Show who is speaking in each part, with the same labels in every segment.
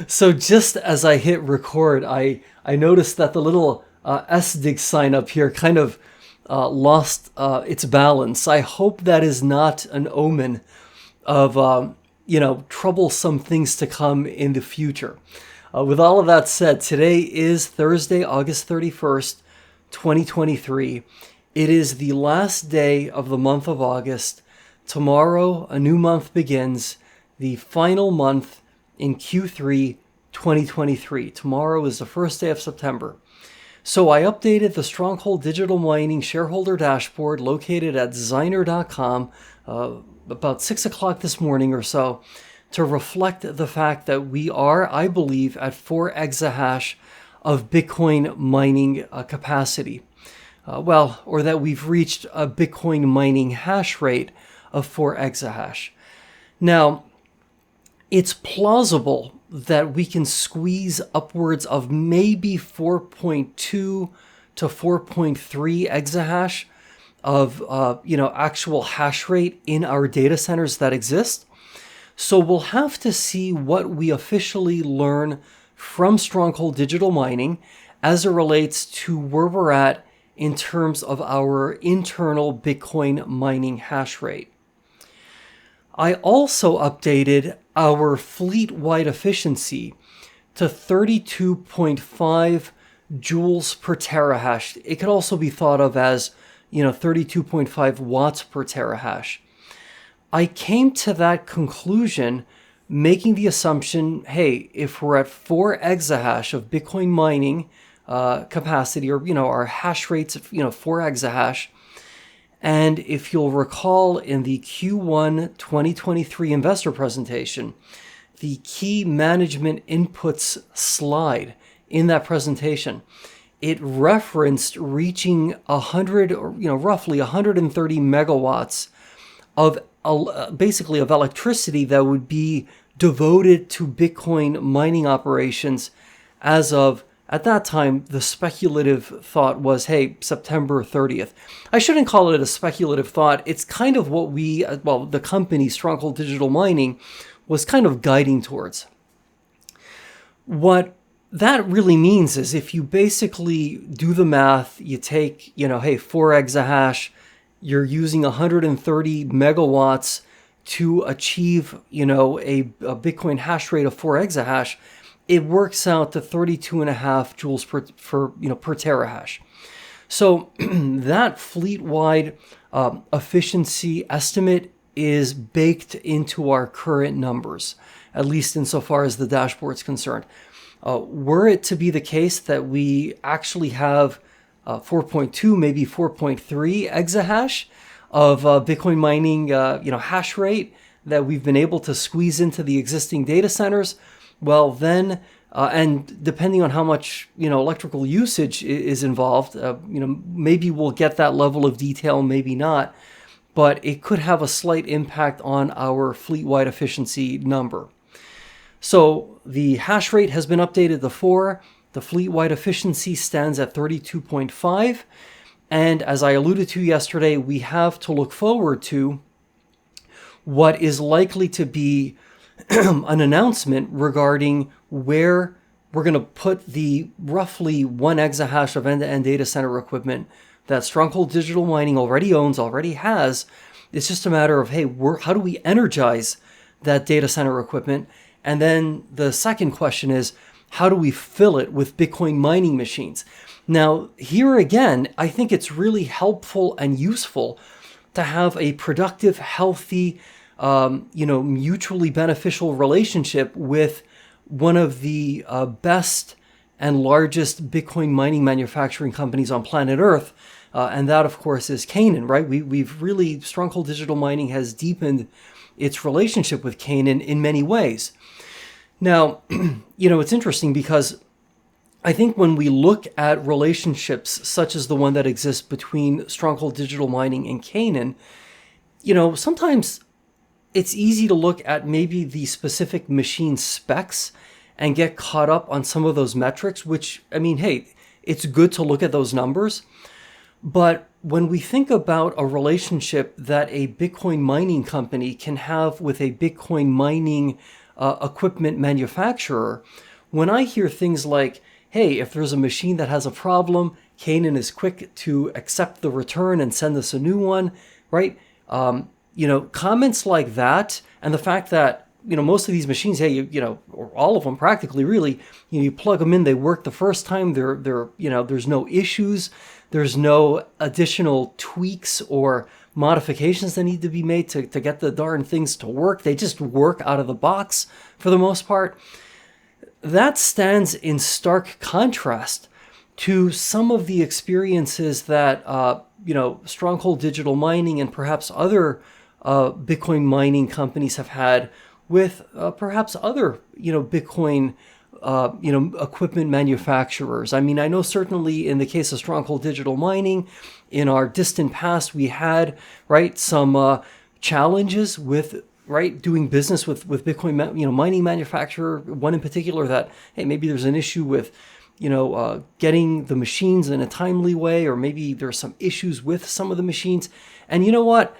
Speaker 1: So just as I hit record, I noticed that the little SDIG sign up here kind of lost its balance. I hope that is not an omen of troublesome things to come in the future. With all of that said, today is Thursday, August 31st, 2023. It is the last day of the month of August. Tomorrow, a new month begins, the final month in Q3 2023. Tomorrow is the first day of September. So I updated the Stronghold Digital Mining shareholder dashboard located at Ziner.com about 6 o'clock this morning or so to reflect the fact that we are, I believe, at 4 exahash of Bitcoin mining capacity. Or that we've reached a Bitcoin mining hash rate of 4 exahash. Now, it's plausible that we can squeeze upwards of maybe 4.2 to 4.3 exahash of actual hash rate in our data centers that exist. So we'll have to see what we officially learn from Stronghold Digital Mining as it relates to where we're at in terms of our internal Bitcoin mining hash rate. I also updated our fleet-wide efficiency to 32.5 joules per terahash. It could also be thought of as, 32.5 watts per terahash. I came to that conclusion making the assumption, hey, if we're at 4 exahash of Bitcoin mining capacity, or, our hash rates of, 4 exahash, and if you'll recall in the Q1 2023 investor presentation, the key management inputs slide in that presentation, it referenced reaching 100 or roughly 130 megawatts of basically of electricity that would be devoted to Bitcoin mining operations as of, at that time, the speculative thought was, hey, September 30th. I shouldn't call it a speculative thought. It's kind of what the company, Stronghold Digital Mining, was kind of guiding towards. What that really means is if you basically do the math, you take, 4 exahash, you're using 130 megawatts to achieve, a Bitcoin hash rate of 4 exahash, it works out to 32.5 joules per terahash. So that fleet-wide efficiency estimate is baked into our current numbers, at least insofar as the dashboard's concerned. Were it to be the case that we actually have 4.2, maybe 4.3 exahash of Bitcoin mining, hash rate that we've been able to squeeze into the existing data centers, well, then, and depending on how much, electrical usage is involved, maybe we'll get that level of detail, maybe not, but it could have a slight impact on our fleet-wide efficiency number. So the hash rate has been updated to 4. The fleet-wide efficiency stands at 32.5. And as I alluded to yesterday, we have to look forward to what is likely to be an announcement regarding where we're going to put the roughly 1 exahash of end-to-end data center equipment that Stronghold Digital Mining already owns, already has. It's just a matter of, hey, how do we energize that data center equipment? And then the second question is, how do we fill it with Bitcoin mining machines? Now, here again, I think it's really helpful and useful to have a productive, healthy, mutually beneficial relationship with one of the best and largest Bitcoin mining manufacturing companies on planet Earth. And that, of course, is Canaan, right? We've really, Stronghold Digital Mining has deepened its relationship with Canaan in many ways. Now, it's interesting because I think when we look at relationships such as the one that exists between Stronghold Digital Mining and Canaan, sometimes it's easy to look at maybe the specific machine specs and get caught up on some of those metrics, which, hey, it's good to look at those numbers. But when we think about a relationship that a Bitcoin mining company can have with a Bitcoin mining equipment manufacturer, when I hear things like, hey, if there's a machine that has a problem, Canaan is quick to accept the return and send us a new one, right? Comments like that, and the fact that, most of these machines, hey, or all of them practically, really, you plug them in, they work the first time, there's no issues, there's no additional tweaks or modifications that need to be made to get the darn things to work. They just work out of the box for the most part. That stands in stark contrast to some of the experiences that, Stronghold Digital Mining and perhaps other Bitcoin mining companies have had with perhaps other, Bitcoin, equipment manufacturers. I mean, I know certainly in the case of Stronghold Digital Mining, in our distant past, we had, right, some challenges with, right, doing business with Bitcoin, mining manufacturer, one in particular that, hey, maybe there's an issue with, getting the machines in a timely way, or maybe there's some issues with some of the machines. And you know what?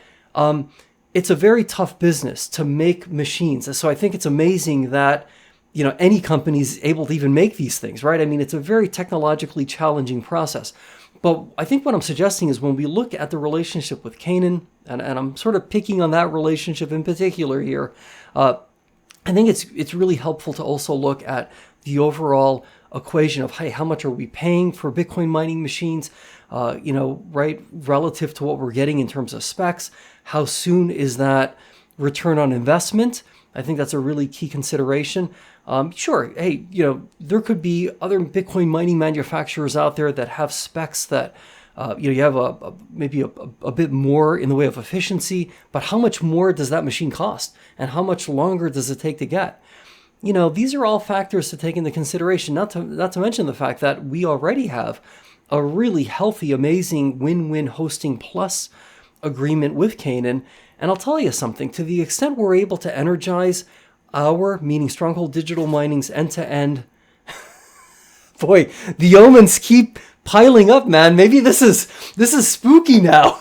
Speaker 1: It's a very tough business to make machines. So I think it's amazing that, any company is able to even make these things, right? I mean, it's a very technologically challenging process. But I think what I'm suggesting is when we look at the relationship with Canaan, and I'm sort of picking on that relationship in particular here, I think it's really helpful to also look at the overall equation of, hey, how much are we paying for Bitcoin mining machines, right, relative to what we're getting in terms of specs? How soon is that return on investment? I think that's a really key consideration. Sure, hey, there could be other Bitcoin mining manufacturers out there that have specs that, you have maybe a bit more in the way of efficiency, but how much more does that machine cost? And how much longer does it take to get? These are all factors to take into consideration, not to mention the fact that we already have a really healthy, amazing win-win hosting plus agreement with Canaan. And I'll tell you something, to the extent we're able to energize meaning Stronghold Digital Mining's end-to-end, boy, the omens keep piling up, man. Maybe this is spooky now.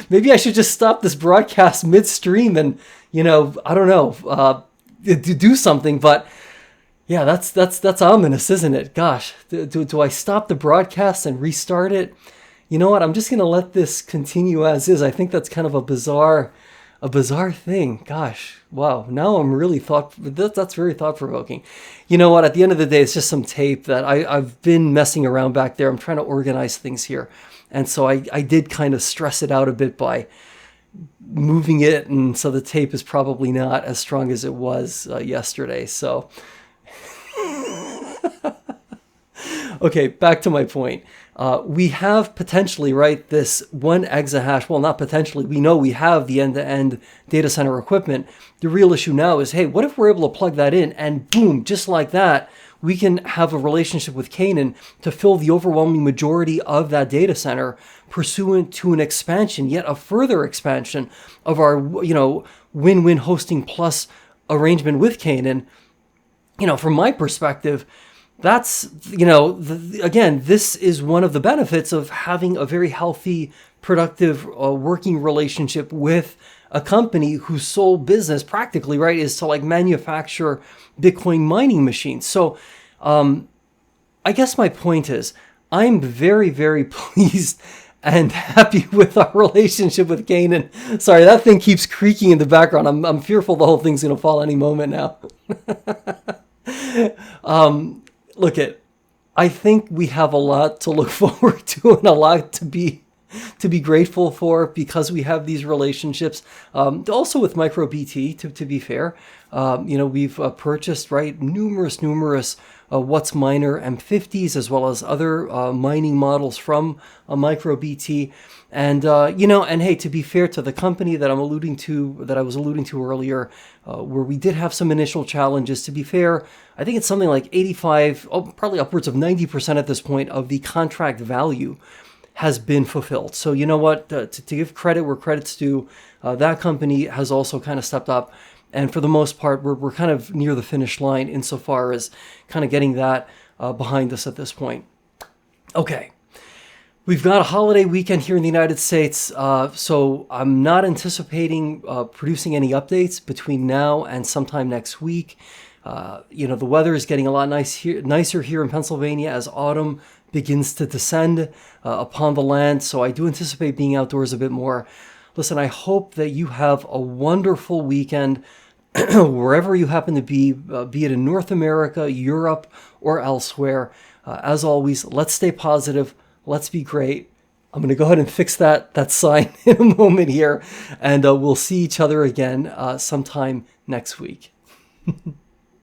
Speaker 1: Maybe I should just stop this broadcast midstream and, I don't know, do something. But yeah, that's ominous, isn't it? Gosh, do I stop the broadcast and restart it? You know what? I'm just going to let this continue as is. I think that's kind of a bizarre thing. Gosh, wow. Now I'm really that's very thought-provoking. You know what? At the end of the day, it's just some tape that I've been messing around back there. I'm trying to organize things here. And so I did kind of stress it out a bit by moving it. And so the tape is probably not as strong as it was yesterday. So, okay, back to my point. We have potentially, right, this 1 exahash. Well, not potentially. We know we have the end-to-end data center equipment. The real issue now is, hey, what if we're able to plug that in and boom, just like that, we can have a relationship with Canaan to fill the overwhelming majority of that data center pursuant to an expansion, yet a further expansion of our, win-win hosting plus arrangement with Canaan. From my perspective, that's, again, this is one of the benefits of having a very healthy, productive, working relationship with a company whose sole business practically, right, is to manufacture Bitcoin mining machines. So I guess my point is I'm very, very pleased and happy with our relationship with Canaan. Sorry, that thing keeps creaking in the background. I'm fearful the whole thing's going to fall any moment now. Look, I think we have a lot to look forward to and a lot to be grateful for because we have these relationships. Also with MicroBT, to be fair, we've purchased, right, numerous What's Miner M50s as well as other mining models from MicroBT. And, and hey, to be fair to the company that I was alluding to earlier, where we did have some initial challenges, to be fair, I think it's something like 85, probably upwards of 90% at this point of the contract value has been fulfilled. So you know what, to give credit where credit's due, that company has also kind of stepped up. And for the most part, we're kind of near the finish line insofar as kind of getting that behind us at this point. Okay. We've got a holiday weekend here in the United States, so I'm not anticipating producing any updates between now and sometime next week. The weather is getting a lot nicer here in Pennsylvania as autumn begins to descend upon the land, so I do anticipate being outdoors a bit more. Listen, I hope that you have a wonderful weekend wherever you happen to be it in North America, Europe, or elsewhere. As always, let's stay positive. Let's be great. I'm going to go ahead and fix that sign in a moment here, and we'll see each other again sometime next week.